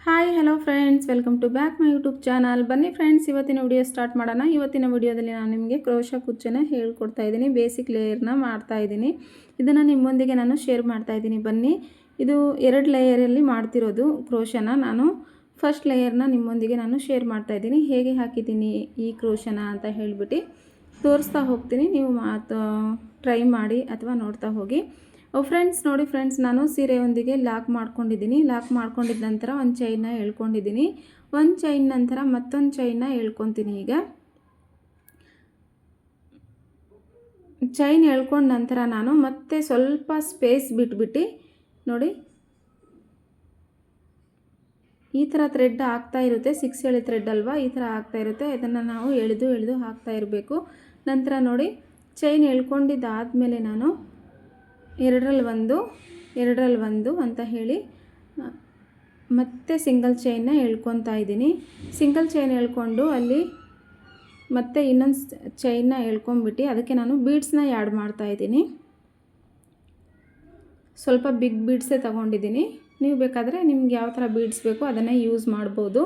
Hi hello friends, welcome to back my YouTube channel. ಬನ್ನಿ friends, ಇವತ್ತಿನ video start ಮಾಡೋಣ. ಇವತ್ತಿನ ವಿಡಿಯೋದಲ್ಲಿ ನಾನು ನಿಮಗೆ ಕ್ರೋಶಾ ಕುಚ್ಚನ್ನು ಹೇಳ್ಕೊಡ್ತಾ ಇದ್ದೀನಿ. ಬೇಸಿಕ್ ಲೇಯರ್ನ ಮಾಡ್ತಾ ಇದ್ದೀನಿ. ಇದನ್ನು ನಿಮ್ಮೊಂದಿಗೆ ನಾನು ಶೇರ್ ಮಾಡ್ತಾ ಇದ್ದೀನಿ. ಬನ್ನಿ, ಇದು 2 ಲೇಯರಲ್ಲಿ ಮಾಡ್ತಿರೋದು ಕ್ರೋಶಾನ. ನಾನು ಫಸ್ಟ್ ಲೇಯರ್ನ ನಿಮ್ಮೊಂದಿಗೆ ನಾನು ಶೇರ್ ಮಾಡ್ತಾ ಇದ್ದೀನಿ. ಹೇಗೆ ಹಾಕಿದ್ದೀನಿ ಈ ಕ್ರೋಶಾನ ಅಂತ ಹೇಳಿಬಿಟ್ಟು ತೋರಿಸ್ತಾ ಹೋಗ್ತೀನಿ. ನೀವು ಟ್ರೈ ಮಾಡಿ ಅಥವಾ ನೋಡ್ತಾ ಹೋಗಿ. ಫ್ರೆಂಡ್ಸ್ ನೋಡಿ ಫ್ರೆಂಡ್ಸ್, ನಾನು ಸೀರೆಯೊಂದಿಗೆ ಲಾಕ್ ಮಾಡ್ಕೊಂಡಿದ್ದೀನಿ. ಲಾಕ್ ಮಾಡ್ಕೊಂಡಿದ್ದ ನಂತರ ಒಂದು ಚೈನ್ನ ಎಳ್ಕೊಂಡಿದ್ದೀನಿ. ಒಂದು ಚೈನ್ ನಂತರ ಮತ್ತೊಂದು ಚೈನ್ನ ಎಳ್ಕೊತೀನಿ. ಈಗ ಚೈನ್ ಎಳ್ಕೊಂಡ ನಂತರ ನಾನು ಮತ್ತೆ ಸ್ವಲ್ಪ ಸ್ಪೇಸ್ ಬಿಟ್ಬಿಟ್ಟು ನೋಡಿ, ಈ ಥರ ಥ್ರೆಡ್ ಆಗ್ತಾ ಇರುತ್ತೆ. 6 ಎಳೆ ಥ್ರೆಡ್ ಅಲ್ವಾ, ಈ ಥರ ಆಗ್ತಾ ಇರುತ್ತೆ. ಇದನ್ನು ನಾವು ಎಳೆದು ಹಾಕ್ತಾ ಇರಬೇಕು. ನಂತರ ನೋಡಿ, ಚೈನ್ ಎಳ್ಕೊಂಡಿದ್ದಾದಮೇಲೆ ನಾನು ಎರಡರಲ್ಲಿ ಒಂದು ಅಂತ ಹೇಳಿ ಮತ್ತೆ ಸಿಂಗಲ್ ಚೈನ್ನ ಎಳ್ಕೊತಾ ಇದ್ದೀನಿ. ಸಿಂಗಲ್ ಚೈನ್ ಎಳ್ಕೊಂಡು ಅಲ್ಲಿ ಮತ್ತೆ ಇನ್ನೊಂದು ಚೈನ್ನ ಎಳ್ಕೊಂಬಿಟ್ಟು ಅದಕ್ಕೆ ನಾನು ಬೀಡ್ಸ್ನ ಆ್ಯಡ್ ಮಾಡ್ತಾ ಇದ್ದೀನಿ. ಸ್ವಲ್ಪ ಬಿಗ್ ಬೀಡ್ಸೇ ತೊಗೊಂಡಿದ್ದೀನಿ. ನೀವು ಬೇಕಾದರೆ ನಿಮ್ಗೆ ಯಾವ ಥರ ಬೀಡ್ಸ್ ಬೇಕೋ ಅದನ್ನೇ ಯೂಸ್ ಮಾಡ್ಬೋದು.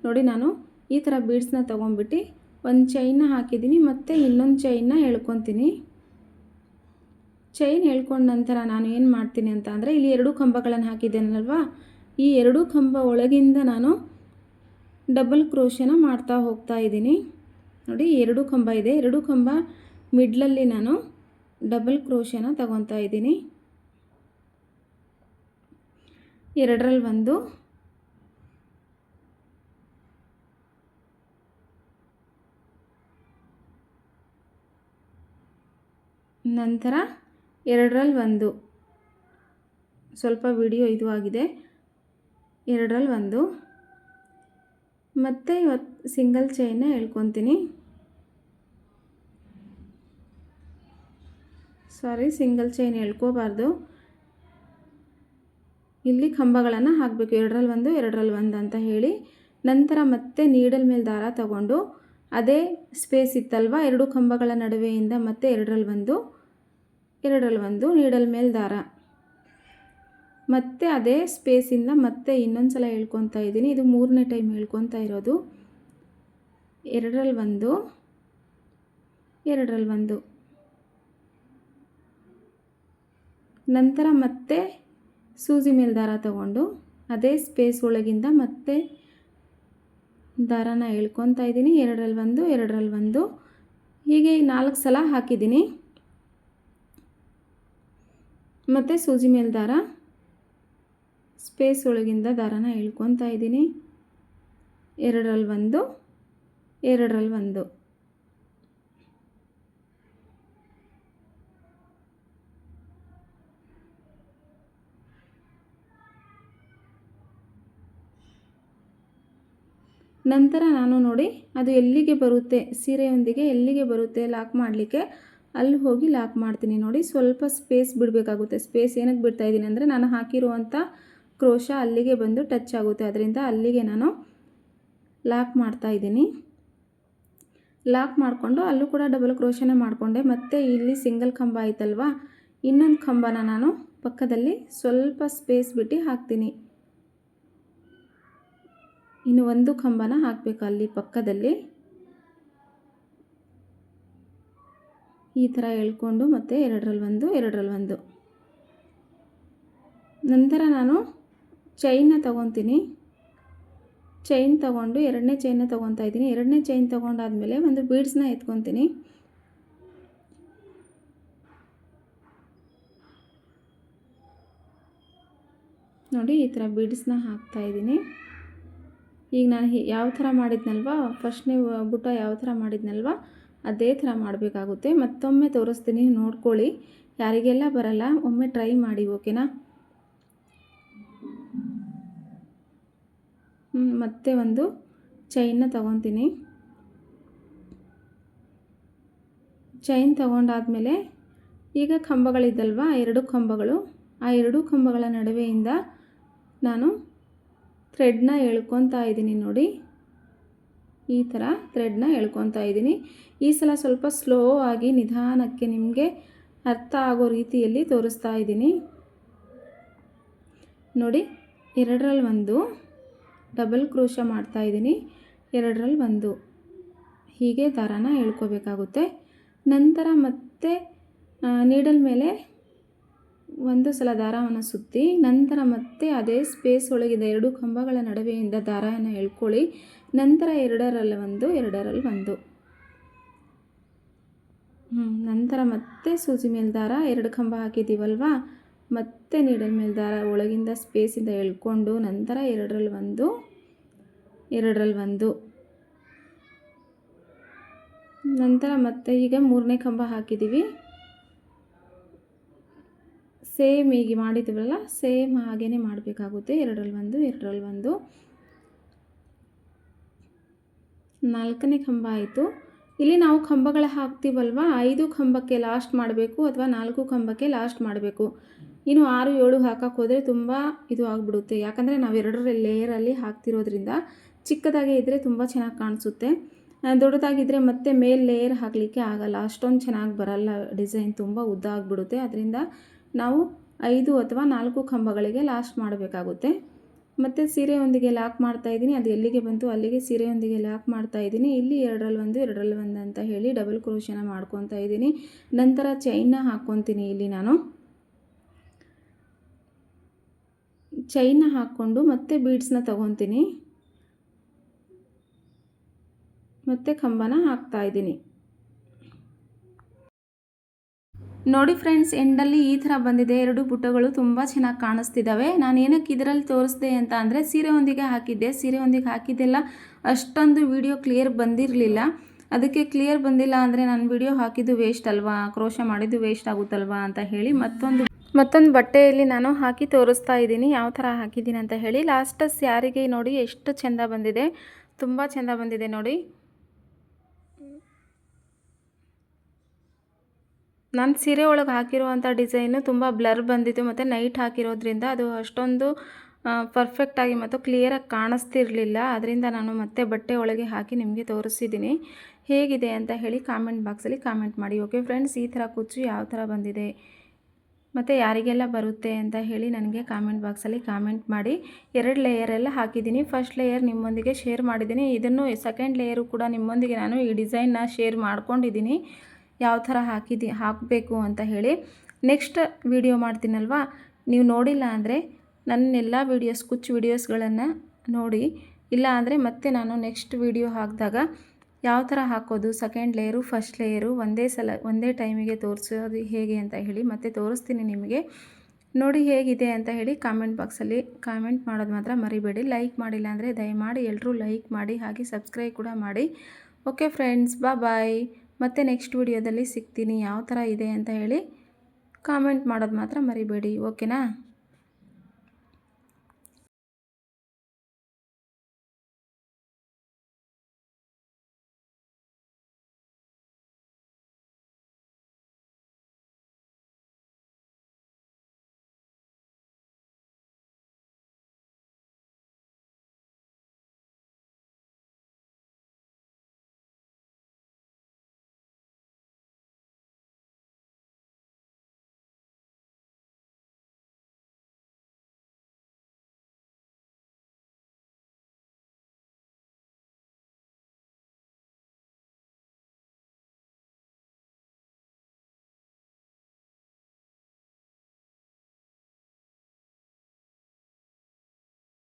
ನೋಡಿ, ನಾನು ಈ ಥರ ಬೀಡ್ಸ್ನ ತೊಗೊಂಡ್ಬಿಟ್ಟು ಒಂದು ಚೈನ್ನ ಹಾಕಿದ್ದೀನಿ, ಮತ್ತು ಇನ್ನೊಂದು ಚೈನ್ನ ಎಳ್ಕೊತೀನಿ. ಚೈನ್ ಎಳ್ಕೊಂಡ ನಂತರ ನಾನು ಏನು ಮಾಡ್ತೀನಿ ಅಂತ ಅಂದರೆ, ಇಲ್ಲಿ 2 ಕಂಬಗಳನ್ನು ಹಾಕಿದ್ದೇನಲ್ವಾ, ಈ 2 ಕಂಬ ಒಳಗಿಂದ ನಾನು ಡಬಲ್ ಕ್ರೋಶನ ಮಾಡ್ತಾ ಹೋಗ್ತಾ ಇದ್ದೀನಿ. ನೋಡಿ, 2 ಕಂಬ ಇದೆ. 2 ಕಂಬ ಮಿಡ್ಲಲ್ಲಿ ನಾನು ಡಬಲ್ ಕ್ರೋಶನ ತಗೊತಾ ಇದ್ದೀನಿ. 2ರಲ್ಲಿ ಒಂದು, ನಂತರ 2ರಲ್ಲಿ ಒಂದು. ಸ್ವಲ್ಪ ವಿಡಿಯೋ ಇದು ಆಗಿದೆ. 2ರಲ್ಲಿ ಒಂದು, ಮತ್ತು ಸಿಂಗಲ್ ಚೈನ್ನ ಎಳ್ಕೊತೀನಿ. ಸಿಂಗಲ್ ಚೈನ್ ಎಳ್ಕೋಬಾರ್ದು. ಇಲ್ಲಿ ಕಂಬಗಳನ್ನು ಹಾಕಬೇಕು. 2ರಲ್ಲಿ ಒಂದು ಅಂತ ಹೇಳಿ ನಂತರ ಮತ್ತೆ ನೀಡಲ್ ಮೇಲೆ ದಾರ ತಗೊಂಡು ಅದೇ ಸ್ಪೇಸ್ ಇತ್ತಲ್ವ 2 ಕಂಬಗಳ ನಡುವೆಯಿಂದ ಮತ್ತೆ 2ರಲ್ಲಿ ಒಂದು ನೀಡಲ್ ಮೇಲೆ ದಾರ, ಮತ್ತು ಅದೇ ಸ್ಪೇಸಿಂದ ಮತ್ತೆ ಇನ್ನೊಂದು ಸಲ ಎಳ್ಕೊತಾ ಇದ್ದೀನಿ. ಇದು 3ನೇ ಟೈಮ್ ಎಳ್ಕೊತಾ ಇರೋದು. 2ರಲ್ಲಿ ಒಂದು, ನಂತರ ಮತ್ತೆ ಸೂಜಿ ಮೇಲೆ ದಾರ ತಗೊಂಡು ಅದೇ ಸ್ಪೇಸ್ ಒಳಗಿಂದ ಮತ್ತೆ ದಾರನ ಎಳ್ಕೊತಾ ಇದ್ದೀನಿ. 2ರಲ್ಲಿ ಒಂದು, ಹೀಗೆ 4 ಸಲ ಹಾಕಿದ್ದೀನಿ. ಮತ್ತು ಸೂಜಿ ಮೇಲೆ ದಾರ, ಸ್ಪೇಸ್ ಒಳಗಿಂದ ದಾರನ ಎಳ್ಕೊತಾ ಇದ್ದೀನಿ. 2ರಲ್ಲಿ ಒಂದು, ನಂತರ ನಾನು ನೋಡಿ ಅದು ಎಲ್ಲಿಗೆ ಬರುತ್ತೆ, ಸೀರೆಯೊಂದಿಗೆ ಎಲ್ಲಿಗೆ ಬರುತ್ತೆ ಲಾಕ್ ಮಾಡಲಿಕ್ಕೆ, ಅಲ್ಲಿ ಹೋಗಿ ಲಾಕ್ ಮಾಡ್ತೀನಿ. ನೋಡಿ, ಸ್ವಲ್ಪ ಸ್ಪೇಸ್ ಬಿಡಬೇಕಾಗುತ್ತೆ. ಸ್ಪೇಸ್ ಏನಕ್ಕೆ ಬಿಡ್ತಾ ಇದ್ದೀನಿ ಅಂದರೆ, ನಾನು ಹಾಕಿರುವಂಥ ಕ್ರೋಶಾ ಅಲ್ಲಿಗೆ ಬಂದು ಟಚ್ ಆಗುತ್ತೆ. ಅದರಿಂದ ಅಲ್ಲಿಗೆ ನಾನು ಲಾಕ್ ಮಾಡ್ತಾ ಇದ್ದೀನಿ. ಲಾಕ್ ಮಾಡಿಕೊಂಡು ಅಲ್ಲೂ ಕೂಡ ಡಬಲ್ ಕ್ರೋಶನೇ ಮಾಡಿಕೊಂಡೆ. ಮತ್ತು ಇಲ್ಲಿ ಸಿಂಗಲ್ ಕಂಬ ಆಯ್ತಲ್ವ, ಇನ್ನೊಂದು ಕಂಬನ ನಾನು ಪಕ್ಕದಲ್ಲಿ ಸ್ವಲ್ಪ ಸ್ಪೇಸ್ ಬಿಟ್ಟು ಹಾಕ್ತೀನಿ. ಇನ್ನು ಒಂದು ಕಂಬನ ಹಾಕಬೇಕು ಅಲ್ಲಿ ಪಕ್ಕದಲ್ಲಿ. ಈ ಥರ ಎಳ್ಕೊಂಡು ಮತ್ತೆ 2ರಲ್ಲಿ ಒಂದು, ನಂತರ ನಾನು ಚೈನ್ನ ತಗೊತೀನಿ. ಚೈನ್ ತಗೊಂಡು 2ನೇ ಚೈನ್ನ ತೊಗೊತಾ ಇದ್ದೀನಿ. 2ನೇ ಚೈನ್ ತೊಗೊಂಡಾದ್ಮೇಲೆ ಒಂದು ಬೀಡ್ಸ್ನ ಎತ್ಕೊತೀನಿ. ನೋಡಿ, ಈ ಥರ ಬೀಡ್ಸ್ನ ಹಾಕ್ತಾ ಇದ್ದೀನಿ. ಈಗ ನಾನು ಯಾವ ಥರ ಮಾಡಿದ್ನಲ್ವ, ಫಸ್ಟ್ನೇ ಬುಟ್ಟ ಯಾವ ಥರ ಮಾಡಿದ್ನಲ್ವ ಅದೇ ಥರ ಮಾಡಬೇಕಾಗುತ್ತೆ. ಮತ್ತೊಮ್ಮೆ ತೋರಿಸ್ತೀನಿ, ನೋಡ್ಕೊಳ್ಳಿ. ಯಾರಿಗೆಲ್ಲ ಬರಲ್ಲ ಒಮ್ಮೆ ಟ್ರೈ ಮಾಡಿ, ಓಕೆನಾ. ಮತ್ತೆ ಒಂದು ಚೈನ್ನ ತಗೊತೀನಿ. ಚೈನ್ ತಗೊಂಡಾದ್ಮೇಲೆ ಈಗ ಕಂಬಗಳಿದ್ದಲ್ವ 2 ಕಂಬಗಳು, ಆ 2 ಕಂಬಗಳ ನಡುವೆಯಿಂದ ನಾನು ಥ್ರೆಡ್ನ ಎಳ್ಕೊತಾ ಇದ್ದೀನಿ. ನೋಡಿ, ಈ ಥರ ಥ್ರೆಡ್ನ ಎಳ್ಕೊತಾ ಇದ್ದೀನಿ. ಈ ಸಲ ಸ್ವಲ್ಪ ಸ್ಲೋ ಆಗಿ ನಿಧಾನಕ್ಕೆ ನಿಮಗೆ ಅರ್ಥ ಆಗೋ ರೀತಿಯಲ್ಲಿ ತೋರಿಸ್ತಾ ಇದ್ದೀನಿ. ನೋಡಿ, 2ರಲ್ಲಿ ಒಂದು, ಡಬಲ್ ಕ್ರೋಶ ಮಾಡ್ತಾಯಿದ್ದೀನಿ, 2ರಲ್ಲಿ 1 ಹೀಗೆ ದಾರಾನ ಎಳ್ಕೋಬೇಕಾಗುತ್ತೆ. ನಂತರ ಮತ್ತೆ ನೀಡಲ್ ಮೇಲೆ ಒಂದು ಸಲ ದಾರವನ್ನು ಸುತ್ತಿ ನಂತರ ಮತ್ತೆ ಅದೇ ಸ್ಪೇಸ್ ಒಳಗಿಂದ 2 ಕಂಬಗಳ ನಡುವೆಯಿಂದ ದಾರವನ್ನು ಎಳ್ಕೊಳ್ಳಿ. ನಂತರ 2ರಲ್ಲಿ 1 2ರಲ್ಲಿ 1 ನಂತರ ಮತ್ತೆ ಸೂಜಿ ಮೇಲೆ ದಾರ 2 ಕಂಬ ಹಾಕಿದ್ದೀವಲ್ವಾ, ಮತ್ತೆ ನೀಡಲ್ ಮೇಲೆ ದಾರ ಒಳಗಿಂದ ಸ್ಪೇಸಿಂದ ಎಳ್ಕೊಂಡು ನಂತರ 2ರಲ್ಲಿ 1 2ರಲ್ಲಿ 1 ನಂತರ ಮತ್ತೆ ಈಗ 3ನೇ ಕಂಬ ಹಾಕಿದ್ದೀವಿ. ಸೇಮ್ ಹೀಗೆ ಮಾಡಿದ್ದೀವಲ್ಲ, ಸೇಮ್ ಹಾಗೇ ಮಾಡಬೇಕಾಗುತ್ತೆ. 2ರಲ್ಲಿ 1 2ರಲ್ಲಿ 1 4ನೇ ಕಂಬ ಆಯಿತು. ಇಲ್ಲಿ ನಾವು ಕಂಬಗಳ ಹಾಕ್ತೀವಲ್ವ, 5 ಕಂಬಕ್ಕೆ ಲಾಸ್ಟ್ ಮಾಡಬೇಕು ಅಥವಾ 4 ಕಂಬಕ್ಕೆ ಲಾಸ್ಟ್ ಮಾಡಬೇಕು. ಇನ್ನು 6 7 ಹಾಕಕ್ಕೆ ಹೋದರೆ ತುಂಬ ಇದು ಆಗಿಬಿಡುತ್ತೆ. ಯಾಕಂದರೆ ನಾವು 2 ಲೇಯರಲ್ಲಿ ಹಾಕ್ತಿರೋದ್ರಿಂದ ಚಿಕ್ಕದಾಗೆ ಇದ್ದರೆ ತುಂಬ ಚೆನ್ನಾಗಿ ಕಾಣಿಸುತ್ತೆ. ದೊಡ್ಡದಾಗಿದ್ದರೆ ಮತ್ತೆ ಮೇಲೆ ಲೇಯರ್ ಹಾಕಲಿಕ್ಕೆ ಆಗಲ್ಲ, ಅಷ್ಟೊಂದು ಚೆನ್ನಾಗಿ ಬರಲ್ಲ, ಡಿಸೈನ್ ತುಂಬ ಉದ್ದ ಆಗಿಬಿಡುತ್ತೆ. ಅದರಿಂದ ನಾವು 5 ಅಥವಾ 4 ಕಂಬಗಳಿಗೆ ಲಾಸ್ಟ್ ಮಾಡಬೇಕಾಗುತ್ತೆ. ಮತ್ತು ಸೀರೆಯೊಂದಿಗೆ ಲಾಕ್ ಮಾಡ್ತಾಯಿದ್ದೀನಿ. ಅದು ಎಲ್ಲಿಗೆ ಬಂತು ಅಲ್ಲಿಗೆ ಸೀರೆಯೊಂದಿಗೆ ಲಾಕ್ ಮಾಡ್ತಾಯಿದ್ದೀನಿ. ಇಲ್ಲಿ 2ರಲ್ಲಿ 1 2ರಲ್ಲಿ 1 ಅಂತ ಹೇಳಿ ಡಬಲ್ ಕ್ರೋಶನ ಮಾಡ್ಕೊತಾ ಇದ್ದೀನಿ. ನಂತರ ಚೈನ್ನ ಹಾಕ್ಕೊತೀನಿ. ಇಲ್ಲಿ ನಾನು ಚೈನ್ನ ಹಾಕ್ಕೊಂಡು ಮತ್ತೆ ಬೀಡ್ಸ್ನ ತೊಗೊತೀನಿ, ಮತ್ತು ಕಂಬನ ಹಾಕ್ತಾಯಿದ್ದೀನಿ. ನೋಡಿ ಫ್ರೆಂಡ್ಸ್, ಎಂಡಲ್ಲಿ ಈ ಥರ ಬಂದಿದೆ. 2 ಬುಟ್ಟಗಳು ತುಂಬ ಚೆನ್ನಾಗಿ ಕಾಣಿಸ್ತಿದ್ದಾವೆ. ನಾನು ಏನಕ್ಕೆ ಇದರಲ್ಲಿ ತೋರಿಸ್ದೆ ಅಂತ ಅಂದರೆ ಸೀರೆಯೊಂದಿಗೆ ಹಾಕಿದ್ದೆ. ಸೀರೆಯೊಂದಿಗೆ ಹಾಕಿದ್ದೆಲ್ಲ ಅಷ್ಟೊಂದು ವಿಡಿಯೋ ಕ್ಲಿಯರ್ ಬಂದಿರಲಿಲ್ಲ. ಅದಕ್ಕೆ ಕ್ಲಿಯರ್ ಬಂದಿಲ್ಲ ಅಂದರೆ ನಾನು ವಿಡಿಯೋ ಹಾಕಿದ್ದು ವೇಸ್ಟ್ ಅಲ್ವಾ, ಕ್ರೋಶ ಮಾಡಿದ್ದು ವೇಸ್ಟ್ ಆಗುತ್ತಲ್ವಾ ಅಂತ ಹೇಳಿ ಮತ್ತೊಂದು ಬಟ್ಟೆಯಲ್ಲಿ ನಾನು ಹಾಕಿ ತೋರಿಸ್ತಾ ಇದ್ದೀನಿ ಯಾವ ಥರ ಹಾಕಿದ್ದೀನಿ ಅಂತ ಹೇಳಿ. ಲಾಸ್ಟ್ ಸ್ಯಾರಿಗೆ ನೋಡಿ ಎಷ್ಟು ಚೆಂದ ಬಂದಿದೆ, ತುಂಬ ಚೆಂದ ಬಂದಿದೆ ನೋಡಿ. ನಾನು ಸೀರೆ ಒಳಗೆ ಹಾಕಿರುವಂಥ ಡಿಸೈನು ತುಂಬ ಬ್ಲರ್ ಬಂದಿತ್ತು ಮತ್ತು ನೈಟ್ ಹಾಕಿರೋದ್ರಿಂದ ಅದು ಅಷ್ಟೊಂದು ಪರ್ಫೆಕ್ಟಾಗಿ ಮತ್ತು ಕ್ಲಿಯರಾಗಿ ಕಾಣಿಸ್ತಿರಲಿಲ್ಲ. ಅದರಿಂದ ನಾನು ಮತ್ತೆ ಬಟ್ಟೆ ಒಳಗೆ ಹಾಕಿ ನಿಮಗೆ ತೋರಿಸಿದ್ದೀನಿ. ಹೇಗಿದೆ ಅಂತ ಹೇಳಿ ಕಾಮೆಂಟ್ ಬಾಕ್ಸಲ್ಲಿ ಕಾಮೆಂಟ್ ಮಾಡಿ. ಓಕೆ ಫ್ರೆಂಡ್ಸ್, ಈ ಥರ ಕುಚ್ಚು ಯಾವ ಥರ ಬಂದಿದೆ ಮತ್ತು ಯಾರಿಗೆಲ್ಲ ಬರುತ್ತೆ ಅಂತ ಹೇಳಿ ನನಗೆ ಕಾಮೆಂಟ್ ಬಾಕ್ಸಲ್ಲಿ ಕಾಮೆಂಟ್ ಮಾಡಿ. 2 ಲೇಯರೆಲ್ಲ ಹಾಕಿದ್ದೀನಿ. ಫಸ್ಟ್ ಲೇಯರ್ ನಿಮ್ಮೊಂದಿಗೆ ಶೇರ್ ಮಾಡಿದ್ದೀನಿ. ಇದನ್ನು ಸೆಕೆಂಡ್ ಲೇಯರು ಕೂಡ ನಿಮ್ಮೊಂದಿಗೆ ನಾನು ಈ ಡಿಸೈನ್ನ ಶೇರ್ ಮಾಡ್ಕೊಂಡಿದ್ದೀನಿ, ಯಾವ ಥರ ಹಾಕಬೇಕು ಅಂತ ಹೇಳಿ. ನೆಕ್ಸ್ಟ್ ವಿಡಿಯೋ ಮಾಡ್ತೀನಲ್ವ, ನೀವು ನೋಡಿಲ್ಲ ಅಂದರೆ ನನ್ನೆಲ್ಲ ಕುಚ್ಚು ವೀಡಿಯೋಸ್ಗಳನ್ನು ನೋಡಿ. ಇಲ್ಲ ಅಂದರೆ ಮತ್ತೆ ನಾನು ನೆಕ್ಸ್ಟ್ ವಿಡಿಯೋ ಹಾಕಿದಾಗ ಯಾವ ಥರ ಹಾಕೋದು, ಸೆಕೆಂಡ್ ಲೇಯರು ಫಸ್ಟ್ ಲೇಯರು ಒಂದೇ ಟೈಮಿಗೆ ತೋರಿಸೋದು ಹೇಗೆ ಅಂತ ಹೇಳಿ ಮತ್ತೆ ತೋರಿಸ್ತೀನಿ ನಿಮಗೆ. ನೋಡಿ ಹೇಗಿದೆ ಅಂತ ಹೇಳಿ ಕಾಮೆಂಟ್ ಬಾಕ್ಸಲ್ಲಿ ಕಾಮೆಂಟ್ ಮಾಡೋದು ಮಾತ್ರ ಮರಿಬೇಡಿ. ಲೈಕ್ ಮಾಡಿಲ್ಲ ಅಂದರೆ ದಯಮಾಡಿ ಎಲ್ಲರೂ ಲೈಕ್ ಮಾಡಿ, ಹಾಗೆ ಸಬ್ಸ್ಕ್ರೈಬ್ ಕೂಡ ಮಾಡಿ. ಓಕೆ ಫ್ರೆಂಡ್ಸ್, ಬಾಯ್. ಮತ್ತೆ ನೆಕ್ಸ್ಟ್ ವಿಡಿಯೋದಲ್ಲಿ ಸಿಗ್ತೀನಿ. ಯಾವ ಥರ ಇದೆ ಅಂತ ಹೇಳಿ ಕಾಮೆಂಟ್ ಮಾಡೋದು ಮಾತ್ರ ಮರಿಬೇಡಿ. ಓಕೆನಾ?